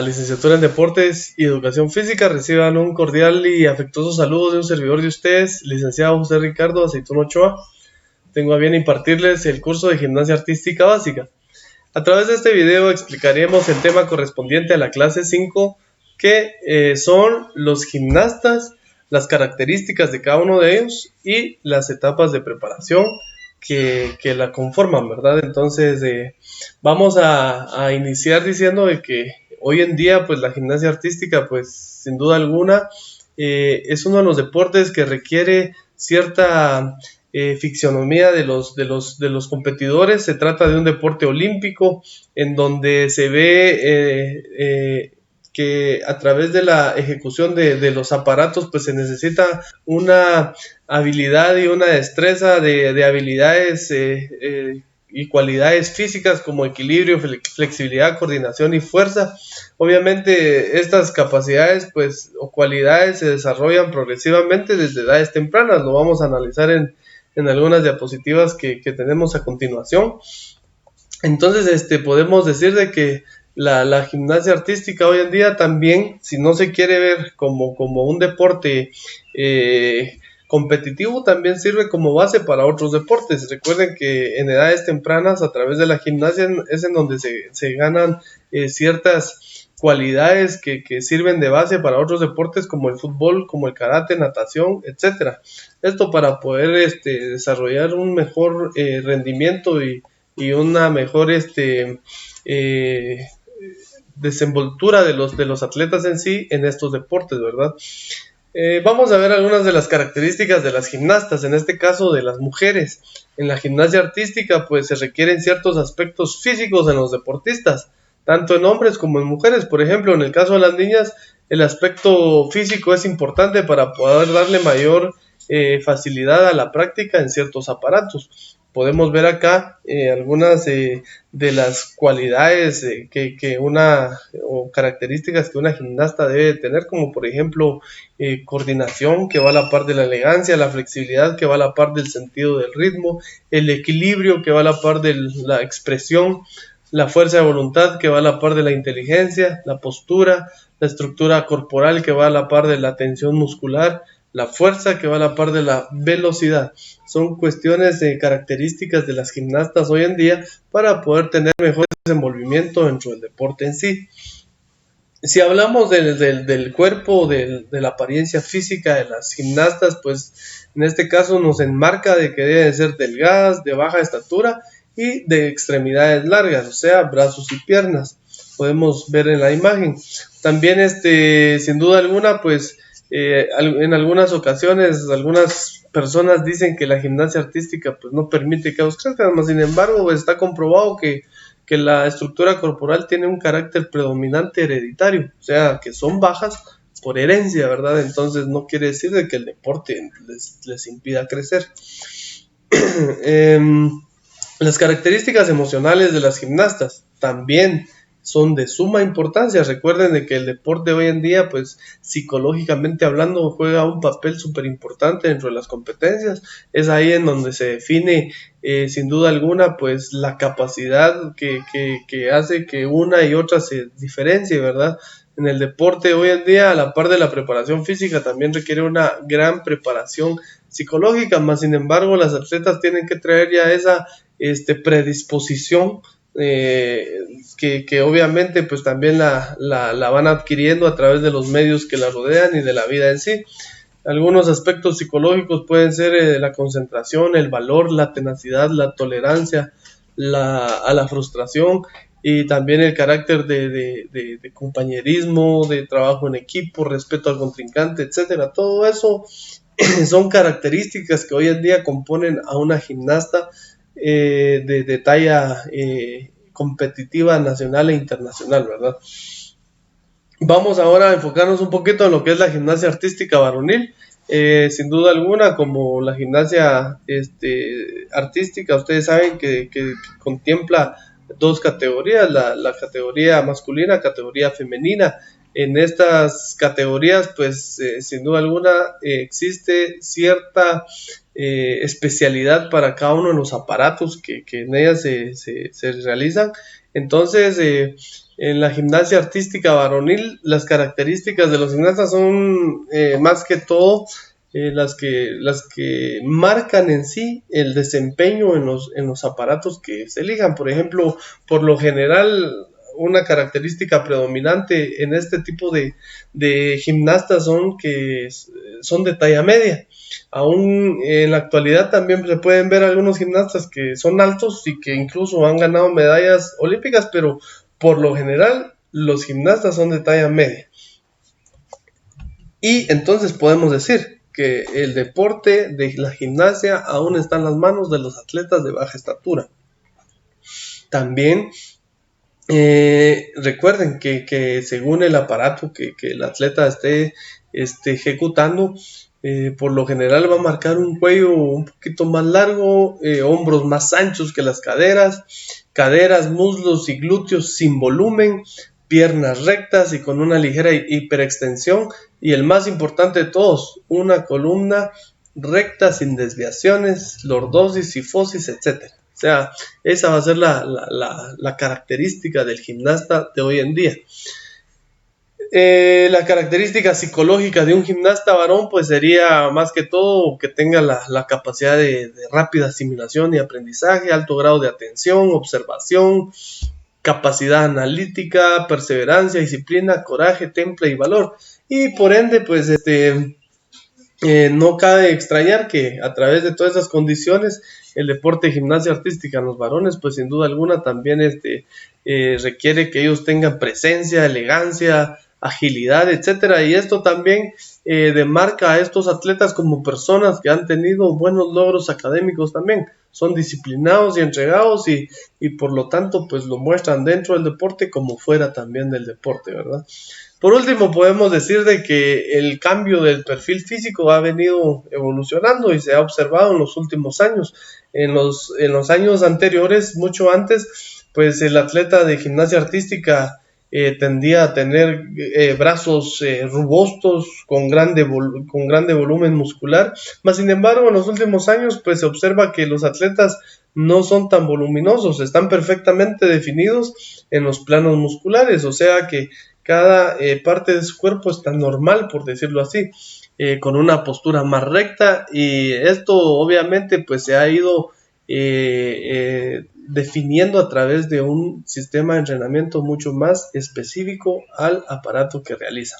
Licenciatura en Deportes y Educación Física. Reciban un cordial y afectuoso saludo de un servidor de ustedes, licenciado José Ricardo Aceituno Ochoa. Tengo a bien impartirles el curso de Gimnasia Artística Básica. A través de este video explicaremos el tema correspondiente a la clase 5, que son los gimnastas, las características de cada uno de ellos y las etapas de preparación que la conforman, ¿verdad? Entonces, vamos a iniciar diciendo de que hoy en día, pues la gimnasia artística, pues sin duda alguna, es uno de los deportes que requiere cierta fisionomía de los competidores. Se trata de un deporte olímpico en donde se ve que a través de la ejecución de los aparatos pues se necesita una habilidad y una destreza de habilidades y cualidades físicas como equilibrio, flexibilidad, coordinación y fuerza. Obviamente estas capacidades pues o cualidades se desarrollan progresivamente desde edades tempranas. Lo vamos a analizar en algunas diapositivas que tenemos a continuación. Entonces podemos decir de que la gimnasia artística hoy en día también, si no se quiere ver como un deporte competitivo, también sirve como base para otros deportes. Recuerden que en edades tempranas, a través de la gimnasia, es en donde se ganan ciertas cualidades que sirven de base para otros deportes como el fútbol, como el karate, natación, etcétera. Esto para poder desarrollar un mejor rendimiento y una mejor desenvoltura de los atletas en sí en estos deportes, ¿verdad? Vamos a ver algunas de las características de las gimnastas, en este caso de las mujeres. En la gimnasia artística pues se requieren ciertos aspectos físicos en los deportistas, tanto en hombres como en mujeres. Por ejemplo, en el caso de las niñas, el aspecto físico es importante para poder darle mayor facilidad a la práctica en ciertos aparatos. Podemos ver acá algunas de las cualidades o características que una gimnasta debe tener, como por ejemplo coordinación, que va a la par de la elegancia, la flexibilidad, que va a la par del sentido del ritmo, el equilibrio, que va a la par de la expresión, la fuerza de voluntad, que va a la par de la inteligencia, la postura, la estructura corporal, que va a la par de la tensión muscular, la fuerza, que va a la par de la velocidad. Son cuestiones de características de las gimnastas hoy en día para poder tener mejor desenvolvimiento dentro del deporte en sí. Si hablamos del cuerpo, de la apariencia física de las gimnastas, pues en este caso nos enmarca de que deben ser delgadas, de baja estatura y de extremidades largas, o sea, brazos y piernas. Podemos ver en la imagen. También, sin duda alguna, pues en algunas ocasiones, algunas personas dicen que la gimnasia artística pues no permite que crezcan, sin embargo, pues, está comprobado que la estructura corporal tiene un carácter predominante hereditario, o sea, que son bajas por herencia, ¿verdad? Entonces no quiere decir de que el deporte les impida crecer. Las características emocionales de las gimnastas también son de suma importancia. Recuerden de que el deporte hoy en día, pues psicológicamente hablando, juega un papel súper importante dentro de las competencias. Es ahí en donde se define, sin duda alguna, pues la capacidad que hace que una y otra se diferencie, ¿verdad? En el deporte hoy en día, a la par de la preparación física, también requiere una gran preparación psicológica, más sin embargo, las atletas tienen que traer ya esa predisposición que obviamente pues también la van adquiriendo a través de los medios que la rodean y de la vida en sí. Algunos aspectos psicológicos pueden ser la concentración, el valor, la tenacidad, la tolerancia a la frustración y también el carácter de compañerismo, de trabajo en equipo, respeto al contrincante, etcétera. Todo eso son características que hoy en día componen a una gimnasta de talla competitiva nacional e internacional, ¿verdad? Vamos ahora a enfocarnos un poquito en lo que es la gimnasia artística varonil. Sin duda alguna, como la gimnasia artística, ustedes saben que contempla dos categorías, la categoría masculina, categoría femenina. En estas categorías, pues sin duda alguna existe cierta especialidad para cada uno de los aparatos que en ellas se realizan. Entonces, en la gimnasia artística varonil, las características de los gimnastas son más que todo las que marcan en sí el desempeño en los aparatos que se elijan. Por ejemplo, por lo general, una característica predominante en este tipo de gimnastas son que son de talla media. Aún en la actualidad también se pueden ver algunos gimnastas que son altos y que incluso han ganado medallas olímpicas, pero por lo general los gimnastas son de talla media. Y entonces podemos decir que el deporte de la gimnasia aún está en las manos de los atletas de baja estatura. También recuerden que según el aparato que el atleta esté ejecutando, por lo general va a marcar un cuello un poquito más largo, hombros más anchos que las caderas, muslos y glúteos sin volumen, piernas rectas y con una ligera hiperextensión, y el más importante de todos, una columna recta sin desviaciones, lordosis, sifosis, etc. O sea, esa va a ser la característica del gimnasta de hoy en día. La característica psicológica de un gimnasta varón pues sería más que todo que tenga la capacidad de rápida asimilación y aprendizaje, alto grado de atención, observación, capacidad analítica, perseverancia, disciplina, coraje, temple y valor. Y por ende pues no cabe extrañar que a través de todas esas condiciones el deporte de gimnasia artística en los varones pues sin duda alguna también requiere que ellos tengan presencia, elegancia, agilidad, etcétera, y esto también demarca a estos atletas como personas que han tenido buenos logros académicos también, son disciplinados y entregados y por lo tanto pues lo muestran dentro del deporte como fuera también del deporte, ¿verdad? Por último, podemos decir de que el cambio del perfil físico ha venido evolucionando y se ha observado en los últimos años. En los años anteriores, mucho antes, pues el atleta de gimnasia artística tendía a tener brazos robustos con grande volumen muscular, mas sin embargo en los últimos años pues se observa que los atletas no son tan voluminosos, están perfectamente definidos en los planos musculares, o sea que cada parte de su cuerpo está normal, por decirlo así, con una postura más recta, y esto obviamente pues se ha ido definiendo a través de un sistema de entrenamiento mucho más específico al aparato que realiza.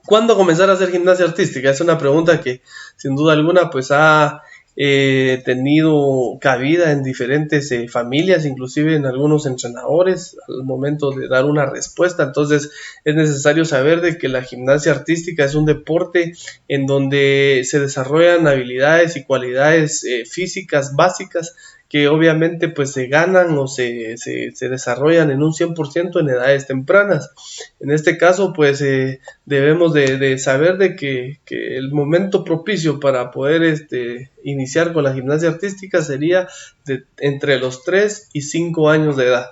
¿Cuándo comenzar a hacer gimnasia artística? Es una pregunta que sin duda alguna pues ha tenido cabida en diferentes familias, inclusive en algunos entrenadores al momento de dar una respuesta. Entonces es necesario saber de que la gimnasia artística es un deporte en donde se desarrollan habilidades y cualidades físicas básicas que obviamente pues se ganan o se desarrollan en un 100% en edades tempranas. En este caso pues debemos de saber de que el momento propicio para poder iniciar con la gimnasia artística sería entre los 3 y 5 años de edad.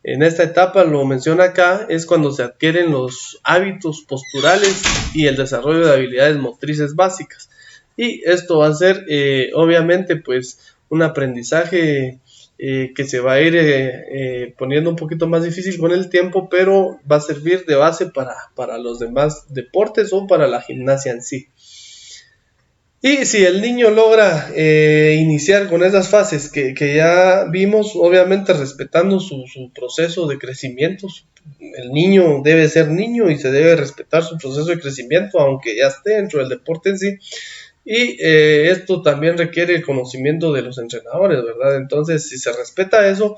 En esta etapa, lo menciona acá, es cuando se adquieren los hábitos posturales y el desarrollo de habilidades motrices básicas. Y esto va a ser obviamente pues un aprendizaje que se va a ir poniendo un poquito más difícil con el tiempo, pero va a servir de base para los demás deportes o para la gimnasia en sí. Y si el niño logra iniciar con esas fases que ya vimos, obviamente respetando su proceso de crecimiento, el niño debe ser niño y se debe respetar su proceso de crecimiento, aunque ya esté dentro del deporte en sí. Y esto también requiere el conocimiento de los entrenadores, ¿verdad? Entonces, si se respeta eso,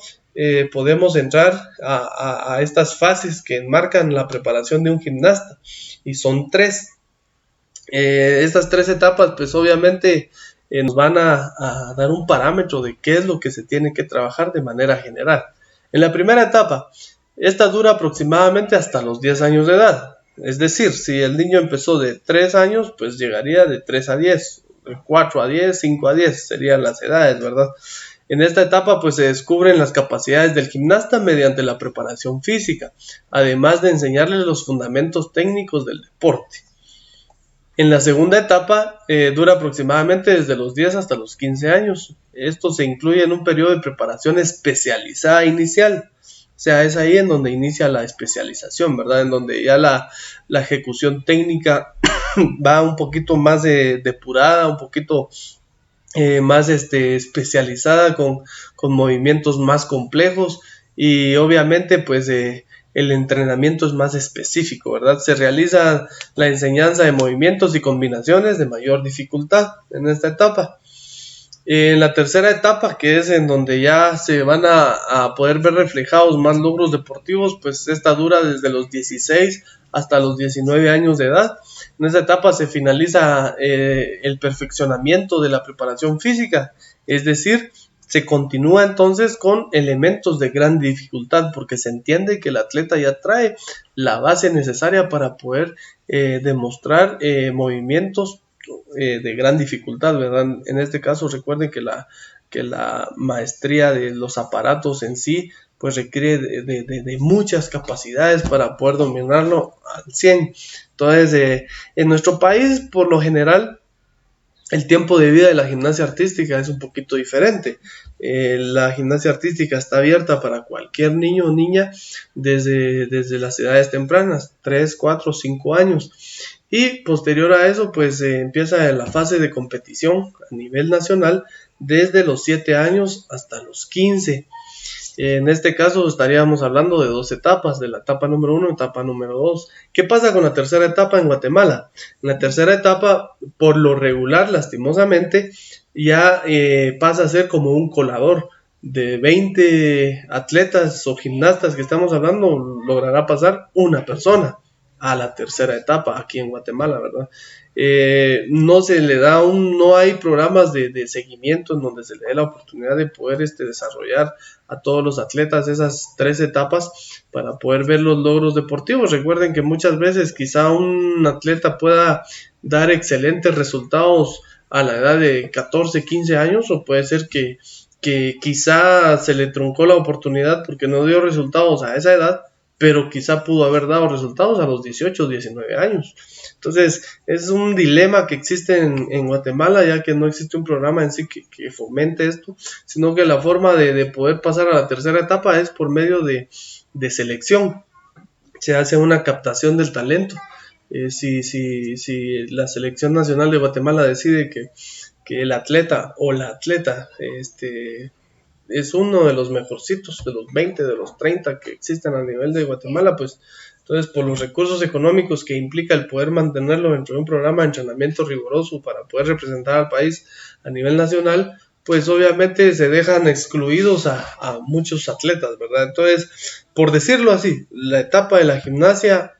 podemos entrar a estas fases que enmarcan la preparación de un gimnasta. Y son 3. Estas 3 etapas, pues obviamente nos van a dar un parámetro de qué es lo que se tiene que trabajar de manera general. En la primera etapa, esta dura aproximadamente hasta los 10 años de edad. Es decir, si el niño empezó de 3 años, pues llegaría de 3 a 10, de 4 a 10, 5 a 10, serían las edades, ¿verdad? En esta etapa, pues se descubren las capacidades del gimnasta mediante la preparación física, además de enseñarles los fundamentos técnicos del deporte. En la segunda etapa dura aproximadamente desde los 10 hasta los 15 años. Esto se incluye en un periodo de preparación especializada inicial, sea, es ahí en donde inicia la especialización, ¿verdad? En donde ya la ejecución técnica va un poquito más depurada, un poquito más especializada con movimientos más complejos, y obviamente pues el entrenamiento es más específico, ¿verdad? Se realiza la enseñanza de movimientos y combinaciones de mayor dificultad en esta etapa. En la tercera etapa, que es en donde ya se van a poder ver reflejados más logros deportivos, pues esta dura desde los 16 hasta los 19 años de edad. En esta etapa se finaliza el perfeccionamiento de la preparación física, es decir, se continúa entonces con elementos de gran dificultad, porque se entiende que el atleta ya trae la base necesaria para poder demostrar movimientos de gran dificultad, ¿verdad? En este caso recuerden que la maestría de los aparatos en sí pues requiere de muchas capacidades para poder dominarlo al 100. Entonces en nuestro país por lo general el tiempo de vida de la gimnasia artística es un poquito diferente. La gimnasia artística está abierta para cualquier niño o niña desde las edades tempranas, 3, 4, 5 años. Y posterior a eso, pues empieza la fase de competición a nivel nacional desde los 7 años hasta los 15. En este caso estaríamos hablando de dos etapas, de la etapa número 1 y etapa número 2. ¿Qué pasa con la tercera etapa en Guatemala? En la tercera etapa, por lo regular, lastimosamente, ya pasa a ser como un colador. De 20 atletas o gimnastas que estamos hablando, logrará pasar una persona a la tercera etapa aquí en Guatemala, ¿verdad? No se le da no hay programas de seguimiento en donde se le dé la oportunidad de poder desarrollar a todos los atletas esas 3 etapas para poder ver los logros deportivos. Recuerden que muchas veces quizá un atleta pueda dar excelentes resultados a la edad de 14, 15 años, o puede ser que quizá se le truncó la oportunidad porque no dio resultados a esa edad, pero quizá pudo haber dado resultados a los 18 o 19 años. Entonces, es un dilema que existe en Guatemala, ya que no existe un programa en sí que fomente esto, sino que la forma de poder pasar a la tercera etapa es por medio de selección. Se hace una captación del talento. Si la selección nacional de Guatemala decide que el atleta o la atleta es uno de los mejorcitos, de los 20, de los 30 que existen a nivel de Guatemala, pues entonces por los recursos económicos que implica el poder mantenerlo dentro de un programa de entrenamiento riguroso para poder representar al país a nivel nacional, pues obviamente se dejan excluidos a muchos atletas, ¿verdad? Entonces, por decirlo así, la etapa de la gimnasia,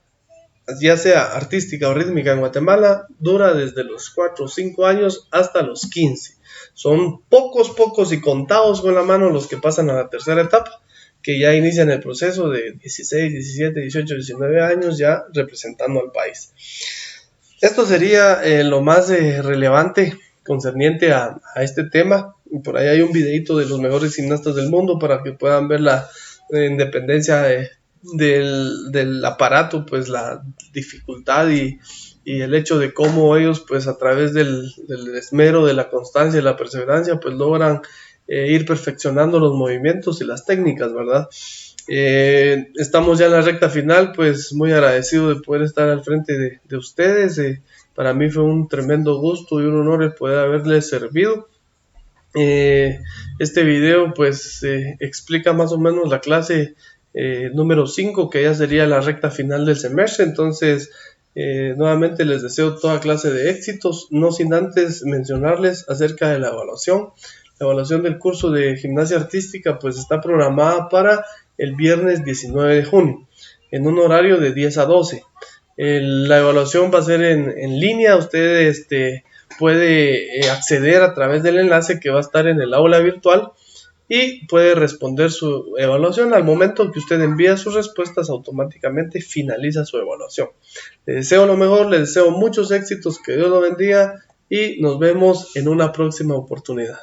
ya sea artística o rítmica en Guatemala, dura desde los 4 o 5 años hasta los 15. Son pocos y contados con la mano los que pasan a la tercera etapa, que ya inician el proceso de 16, 17, 18, 19 años ya representando al país. Esto sería lo más relevante concerniente a este tema. Por ahí hay un videito de los mejores gimnastas del mundo para que puedan ver la independencia del aparato, pues la dificultad y el hecho de cómo ellos pues a través del esmero, de la constancia y la perseverancia pues logran ir perfeccionando los movimientos y las técnicas, ¿verdad? Estamos ya en la recta final, pues muy agradecido de poder estar al frente de ustedes. Para mí fue un tremendo gusto y un honor el poder haberles servido. Este video pues explica más o menos la clase número 5, que ya sería la recta final del semestre. Entonces nuevamente les deseo toda clase de éxitos, no sin antes mencionarles acerca de la evaluación. La evaluación del curso de gimnasia artística pues está programada para el viernes 19 de junio en un horario de 10 a 12. La evaluación va a ser en línea. Usted puede acceder a través del enlace que va a estar en el aula virtual y puede responder su evaluación. Al momento que usted envía sus respuestas, automáticamente finaliza su evaluación. Le deseo lo mejor, le deseo muchos éxitos, que Dios lo bendiga y nos vemos en una próxima oportunidad.